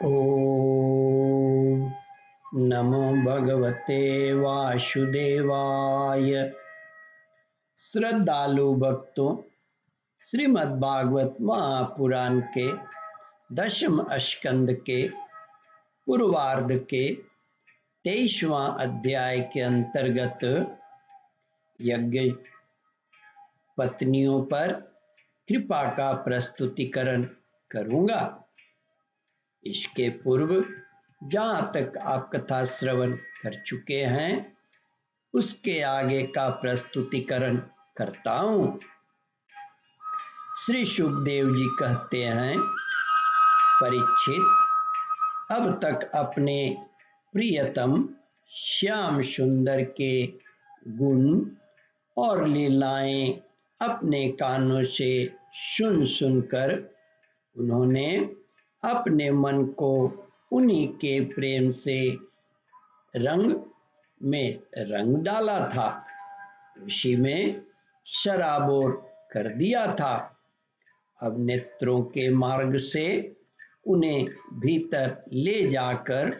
ओम नमो भगवते वासुदेवाय। श्रद्धालु भक्तों, श्रीमद् भागवत महापुराण के दशम स्कंद के पूर्वार्ध के 23वां अध्याय के अंतर्गत यज्ञ पत्नियों पर कृपा का प्रस्तुतिकरण करूंगा। इसके पूर्व जहाँ तक आप कथा श्रवण कर चुके हैं उसके आगे का प्रस्तुतिकरण करता हूँ। श्री सुखदेव जी कहते हैं, परीक्षित, अब तक अपने प्रियतम श्याम सुंदर के गुण और लीलाएं अपने कानों से सुन सुनकर उन्होंने अपने मन को उन्हीं के प्रेम से रंग में रंग डाला था, उसी में सराबोर कर दिया था। अब नेत्रों के मार्ग से उन्हें भीतर ले जाकर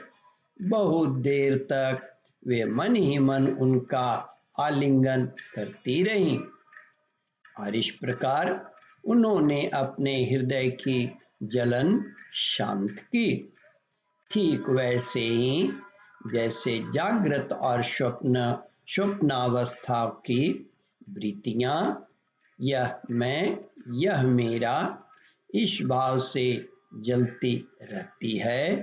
बहुत देर तक वे मन ही मन उनका आलिंगन करती रहीं और इस प्रकार उन्होंने अपने हृदय की जलन शांत की। ठीक वैसे ही जैसे जागृत और स्वप्नावस्था की वृत्तियां यह मैं, यह मेरा, इस भाव से जलती रहती है,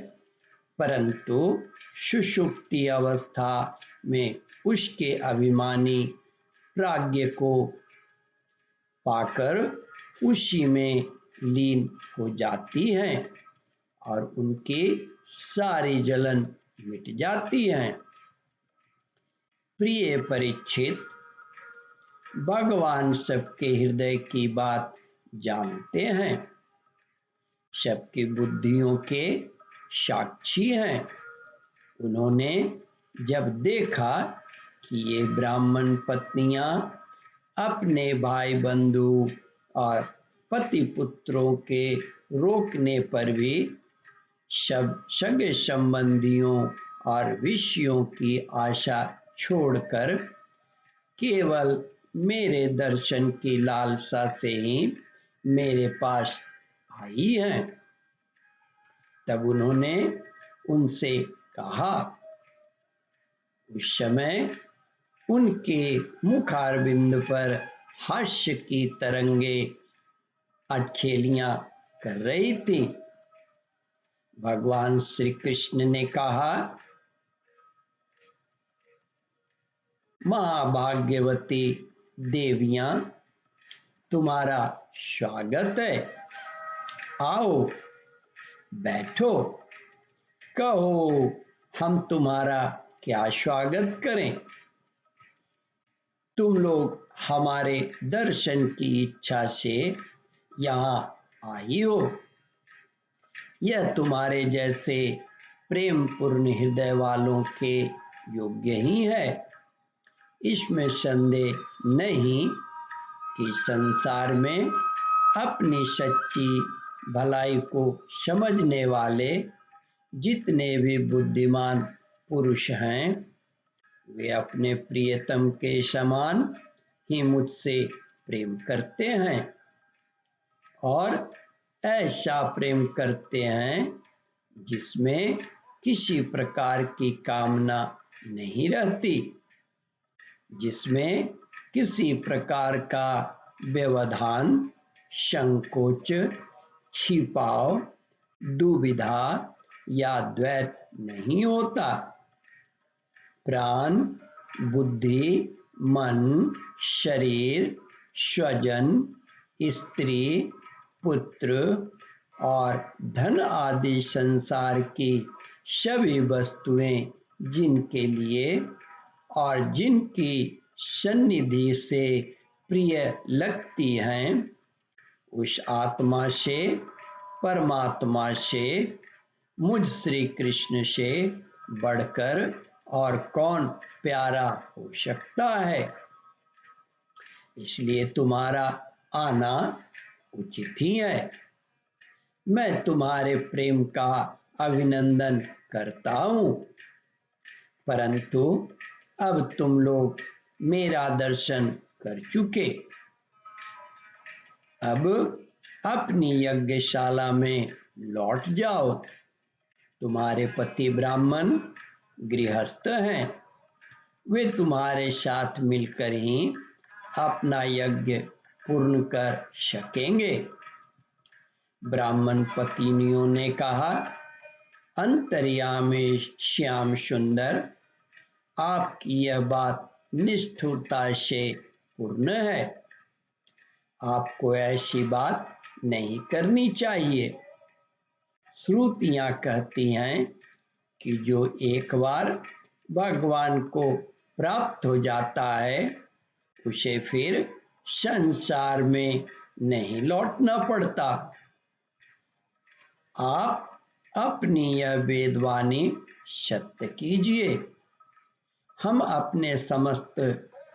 परंतु सुषुप्ति अवस्था में उसके अभिमानी प्राज्ञ को पाकर उसी में लीन हो जाती हैं और उनकी सारी जलन मिट जाती है। प्रिय परीक्षित, भगवान सबके हृदय की बात जानते हैं, सबकी बुद्धियों के साक्षी हैं। उन्होंने जब देखा कि ये ब्राह्मण पत्नियां अपने भाई बंधु और पति पुत्रों के रोकने पर भी सब सगे संबंधियों और विषयों की आशा छोड़कर केवल मेरे दर्शन की लालसा से ही मेरे पास आई हैं, तब उन्होंने उनसे कहा। उस समय उनके मुखारविंद पर हास्य की तरंगे अटखेलियां कर रही थी। भगवान श्री कृष्ण ने कहा, महाभाग्यवती देवियां, तुम्हारा स्वागत है। आओ बैठो, कहो हम तुम्हारा क्या स्वागत करें। तुम लोग हमारे दर्शन की इच्छा से यहाँ आई हो। यह तुम्हारे जैसे प्रेम पूर्ण हृदय वालों के योग्य ही है। इसमें संदेह नहीं कि संसार में अपनी सच्ची भलाई को समझने वाले जितने भी बुद्धिमान पुरुष हैं वे अपने प्रियतम के समान ही मुझसे प्रेम करते हैं और ऐसा प्रेम करते हैं जिसमें किसी प्रकार की कामना नहीं रहती, जिसमें किसी प्रकार का व्यवधान, संकोच, छिपाव, दुविधा या द्वैत नहीं होता। प्राण, बुद्धि, मन, शरीर, स्वजन, स्त्री, पुत्र और धन आदि संसार की सभी वस्तुएं जिनके लिए और जिनकी सन्निधि से प्रिय लगती हैं, उस आत्मा से, परमात्मा से, मुझ श्री कृष्ण से बढ़कर और कौन प्यारा हो सकता है। इसलिए तुम्हारा आना उचित ही है। मैं तुम्हारे प्रेम का अभिनंदन करता हूँ, परंतु अब तुम लोग मेरा दर्शन कर चुके। अब अपनी यज्ञशाला में लौट जाओ। तुम्हारे पति ब्राह्मण गृहस्थ हैं, वे तुम्हारे साथ मिलकर ही अपना यज्ञ पूर्ण कर सकेंगे। ब्राह्मण पत्नियों ने कहा, अंतर्यामी श्याम सुंदर, आपकी यह बात निष्ठुरता से पूर्ण है। आपको ऐसी बात नहीं करनी चाहिए। श्रुतियां कहती हैं कि जो एक बार भगवान को प्राप्त हो जाता है उसे फिर संसार में नहीं लौटना पड़ता। आप अपनी यह वेदवाणी सत्य कीजिए। हम अपने समस्त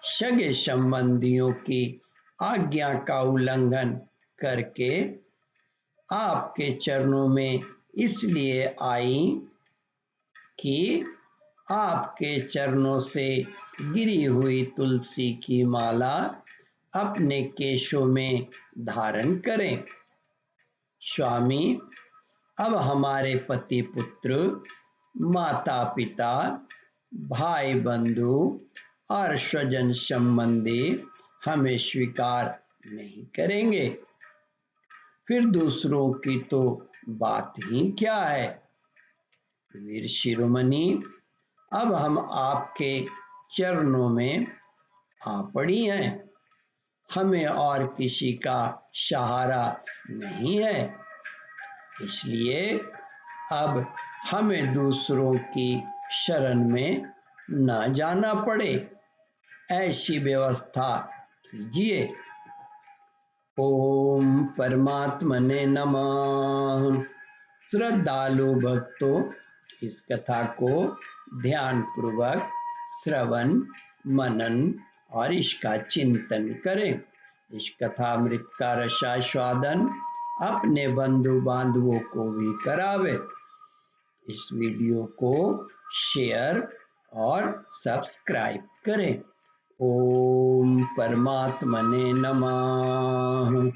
सगे संबंधियों की आज्ञा का उल्लंघन करके आपके चरणों में इसलिए आई कि आपके चरणों से गिरी हुई तुलसी की माला अपने केशों में धारण करें। स्वामी, अब हमारे पति पुत्र, माता पिता, भाई बंधु और स्वजन संबंधी हमें स्वीकार नहीं करेंगे, फिर दूसरों की तो बात ही क्या है। वीर शिरोमणि, अब हम आपके चरणों में आ पड़ी हैं। हमें और किसी का सहारा नहीं है, इसलिए अब हमें दूसरों की शरण में न जाना पड़े, ऐसी व्यवस्था कीजिए। ओम परमात्मने नमः। श्रद्धालु भक्तों, इस कथा को ध्यान पूर्वक श्रवण, मनन और इसका चिंतन करें। इस कथामृत का रसास्वादन अपने बंधु बांधवों को भी करावे। इस वीडियो को शेयर और सब्सक्राइब करें। ओम परमात्मने नमः।